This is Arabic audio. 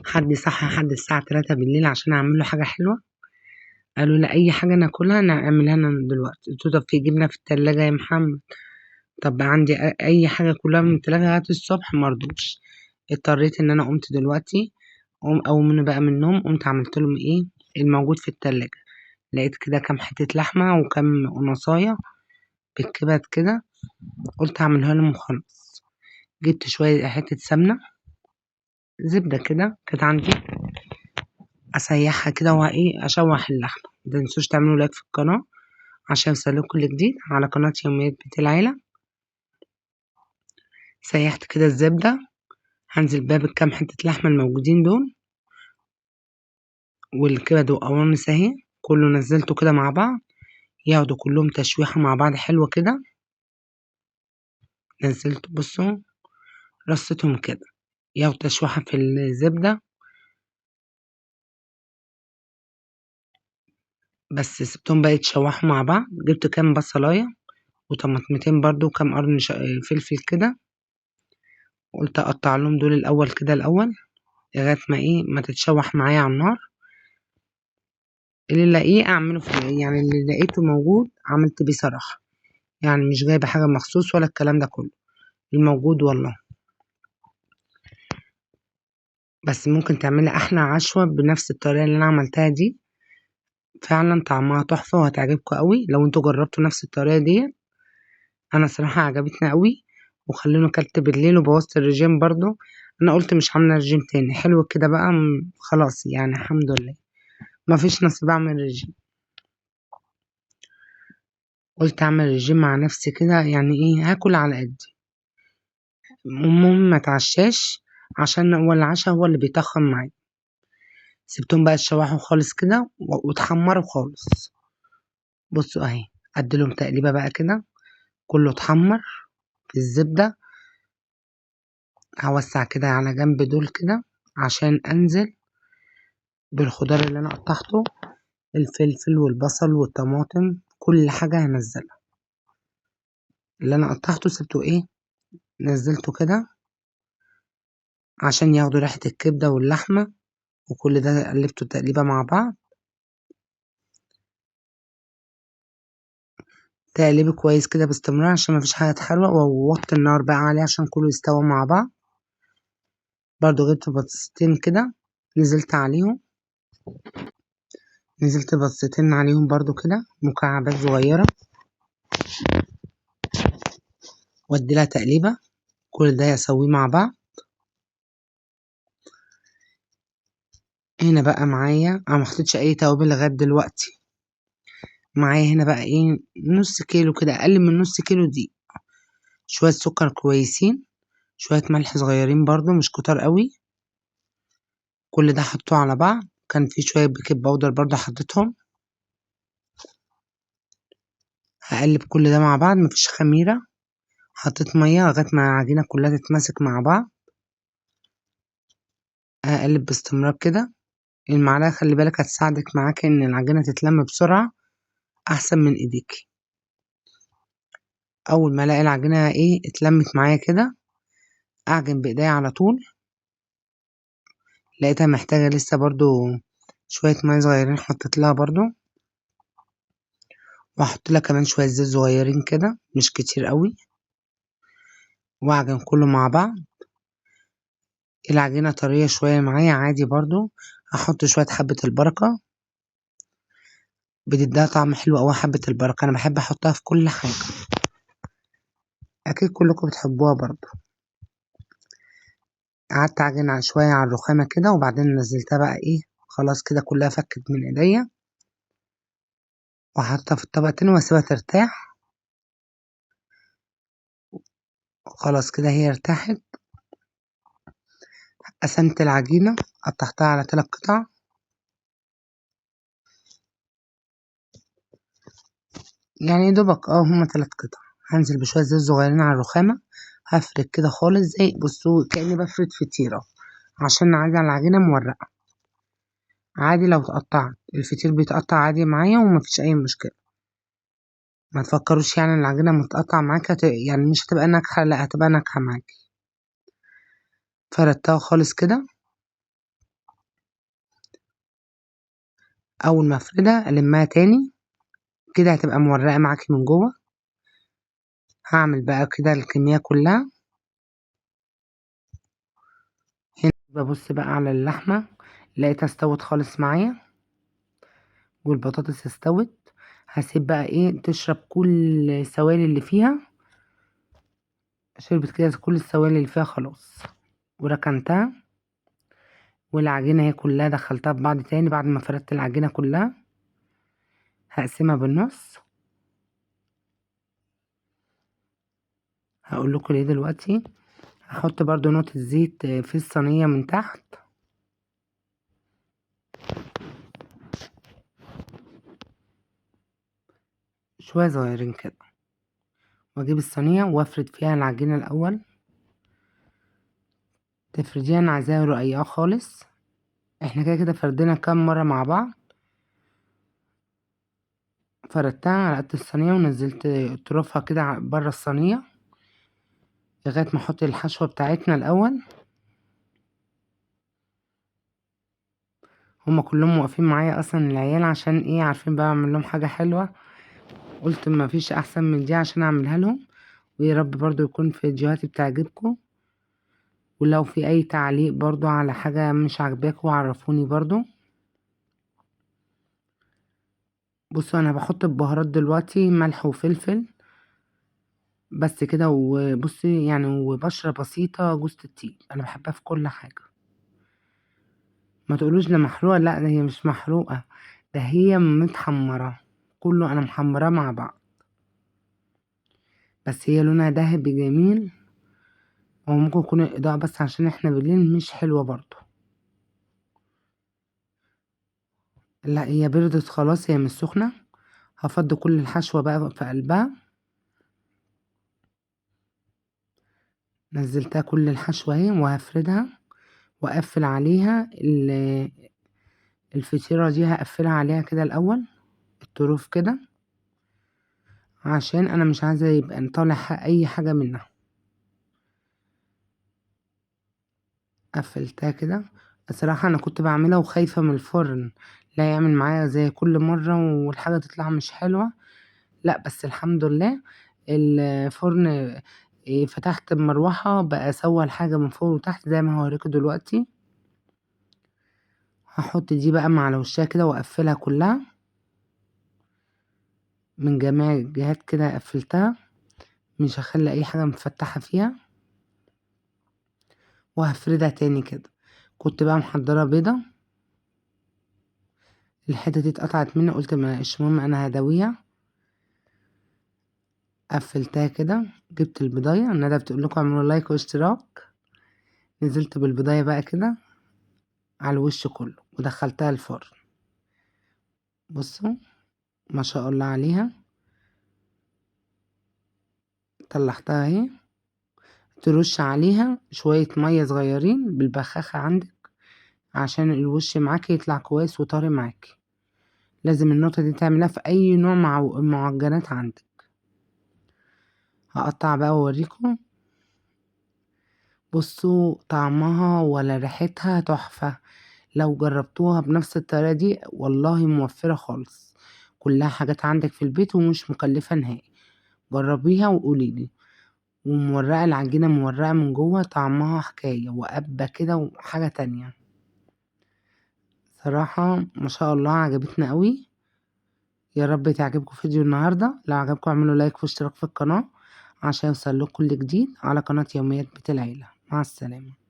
حد صحى لحد الساعة 3 بالليل عشان اعمل له حاجة حلوة. قالوا لا، اي حاجة ناكلها نعملها لنا دلوقتي. قلت له طب في جبنة في التلاجة يا محمد؟ طب عندي اي حاجة كلها من التلاجة هات الصبح. مرضوش. اضطريت ان انا قمت دلوقتي. اول ما بقى من النوم قمت عملت لهم ايه الموجود في التلاجة. لقيت كده كام حتة لحمة وكام قنصاية بالكبد كده، قلت اعملها لهم وخلاص. جبت شوية حتة سمنة، زبدة كده كانت عندي، اسيحها كده وايه اشوح اللحمة. متنسوش تعملوا لايك في القناة عشان يوصلكوا كل جديد على قناة يوميات بيت العيلة. سيحت كده الزبدة، هنزل بيها بالكام حتة لحمة الموجودين دول والكبد وقوانص اهي، كله نزلته كده مع بعض، ياخدوا كلهم تشويحة مع بعض حلوة كده. نزلت بصوا رصتهم كده، ياخدوا تشويحة في الزبدة. بس سبتهم بقى يتشوحوا مع بعض. جبت كام بصلاية وطماطمتين برضو وكام قرن فلفل كده، قلت اقطع لهم دول الاول كده الاول لغايه ما ايه ما تتشوح معايا على النار. اللي لاقيه اعمله في يعني اللي لقيته موجود عملت بيه صراحه، يعني مش جايبه حاجه مخصوص ولا الكلام ده كله، الموجود والله. بس ممكن تعملي احلى عشوة بنفس الطريقه اللي انا عملتها دي، فعلا طعمها تحفه وهتعجبكم قوي لو انتوا جربتوا نفس الطريقه دي. انا صراحه عجبتني قوي، وخلوني كلت بالليل وبوظت الرجيم برضو. انا قلت مش عامله رجيم تاني، حلو كده بقى خلاص يعني الحمد لله ما فيش نصيب اعمل رجيم. قلت اعمل رجيم مع نفسي كده، يعني ايه هاكل على قدي، المهم ما اتعشاش عشان هو العشاء هو اللي بيتخن معايا. سبتهم بقى اتشوحوا خالص كده واتحمروا خالص. بصوا اهي، اديلهم تقليبه بقى كده، كله اتحمر في الزبده. هوسع كده على جنب دول كده عشان انزل بالخضار اللي انا قطعته، الفلفل والبصل والطماطم كل حاجه هنزلها. اللي انا قطعته سبته ايه نزلته كده عشان ياخدوا ريحه الكبده واللحمه، وكل ده قلبته تقليبه مع بعض. تقلبي كويس كده باستمرار عشان مفيش حاجه تحرق، ووطي النار بقى عليه عشان كله يستوى مع بعض. برضو جبت بطاطستين كده، نزلت عليهم، نزلت بطاطستين عليهم برضو كده مكعبات صغيره، وادي لها تقليبه. كل ده اسويه مع بعض. هنا بقى معايا انا محطتش اي توابل لغايه دلوقتي. معايا هنا بقى ايه نص كيلو كده، اقل من نص كيلو دي، شويه سكر كويسين، شويه ملح صغيرين برضو مش كتار قوي. كل ده حطوه على بعض. كان في شويه بيكنج باودر برضو حطيتهم. هقلب كل ده مع بعض، مفيش خميره. حطيت ميه لغايه ما العجينه كلها تتماسك مع بعض. هقلب باستمرار كده. المعلقه خلي بالك هتساعدك معاك ان العجينه تتلم بسرعه احسن من ايديك. اول ما الاقي العجينه ايه اتلمت معايا كده، اعجن بايديا على طول. لقيتها محتاجه لسه برضو شويه ميه صغيرين، حطيت لها برضو، واحط لها كمان شويه زيت صغيرين كده مش كتير قوي، واعجن كله مع بعض. العجينه طريه شويه معايا عادي برضو، احط شويه حبه البركه، بتديها طعم حلو قوي. حبه البركه انا بحب احطها في كل حاجه، اكيد كلكم بتحبوها برضو. قعدت اعجن شويه على الرخامه كده، وبعدين نزلتها بقى ايه خلاص كده كلها فكت من ايديا، وحطها في الطبق تاني واسيبها ترتاح. خلاص كده هي ارتاحت. قسمت العجينه، قطعتها على 3 قطع. يعني دوبك هما 3 قطع. هنزل بشويه زيت صغيرين على الرخامه، هفرد كده خالص زي بصوا كأني بفرد فطيره، عشان عايزه العجينه مورقه. عادي لو اتقطعت الفطير بيتقطع عادي معايا ومفيش اي مشكله. ما تفكروش يعني العجينه متقطع معاك يعني مش هتبقى ناجحه، لا هتبقى ناجحه معاك. فردتها خالص كده، اول ما افردها المها تاني كده هتبقى مورقة معاكي من جوه. هعمل بقى كده الكمية كلها. هنا ببص بقى على اللحمة لقيتها استوت خالص معايا والبطاطس استوت. هسيب بقى ايه تشرب كل السوائل اللي فيها. شربت كده كل السوائل اللي فيها خلاص وركنتها. والعجينة هي كلها دخلتها في بعض تاني بعد ما فردت العجينة كلها. هقسمها بالنص. هقول لكم ليه دلوقتي. هحط برضو نقطة زيت في الصينية من تحت. شوية صغيرين كده. واجيب الصينية وافرد فيها العجينة الاول. تفرديها انا عايزاها رقيقة خالص. احنا كده كده فردنا كام مرة مع بعض. فردتها على قد الصينية ونزلت طرفها كده برا الصينية لغاية ما احط الحشوة بتاعتنا الاول. هما كلهم واقفين معايا اصلا العيال عشان ايه عارفين بقى اعمل لهم حاجة حلوة. قلت ما فيش احسن من دي عشان اعملها لهم. ويا رب برضو يكون فيديوهاتي بتعجبكم. ولو في اي تعليق برضو على حاجة مش عاجباكم عرفوني برضو. بصوا انا بحط البهارات دلوقتي ملح وفلفل بس كده. وبصي يعني وبشرة بسيطة جوز الطيب انا بحبها في كل حاجة. ما تقولوش ده محروقة، لا ده هي مش محروقة. ده هي متحمرة. كله انا محمراه مع بعض. بس هي لونها ذهبي جميل. او ممكن يكون الاضاءة بس عشان احنا بالليل مش حلوة برضو. لا هي بردت خلاص هي مش سخنة. هفضي كل الحشوة بقى في قلبها. نزلتها كل الحشوة اهي وهفردها واقفل عليها الفطيرة دي. هقفلها عليها كده الاول الطروف كده عشان انا مش عايزة يبقى نطلع اي حاجة منها. قفلتها كده. الصراحة انا كنت بعملها وخايفة من الفرن لا يعمل معايا زي كل مرة والحاجة تطلع مش حلوة. لا بس الحمد لله الفرن فتحت المروحة بقى سوى الحاجة من فوق وتحت زي ما هوريكم دلوقتي. هحط دي بقى مع على وشها كده واقفلها كلها من جميع الجهات كده. قفلتها مش هخلي اي حاجة مفتحة فيها. وهفردها تاني كده. كنت بقى محضرة بيضة. الحتة دي اتقطعت مني قلت ما مش مهم انا هدويها. قفلتها كده. جبت البضاية ندى بتقول لكم اعملوا لايك واشتراك. نزلت بالبضاية بقى كده على الوش كله ودخلتها الفرن. بصوا ما شاء الله عليها. طلعتها اهي. ترش عليها شوية مية صغيرين بالبخاخة عندك عشان الوش معاكي يطلع كويس وطري معاكي. لازم النقطة دي تعملها في اي نوع معجنات عندك. هقطع بقى واوريكم. بصوا طعمها ولا ريحتها تحفة. لو جربتوها بنفس الطريقة دي والله موفرة خالص. كلها حاجات عندك في البيت ومش مكلفة نهائي. جربيها وقوليلي. ومورقة العجينة مورقة من جوه طعمها حكاية وقبة كده وحاجة تانية. صراحة ما شاء الله عجبتنا قوي. يا رب تعجبكم فيديو النهاردة. لو عجبكم اعملوا لايك واشتراك في القناة عشان يوصل لكم كل جديد على قناة يوميات بيت العيلة. مع السلامة.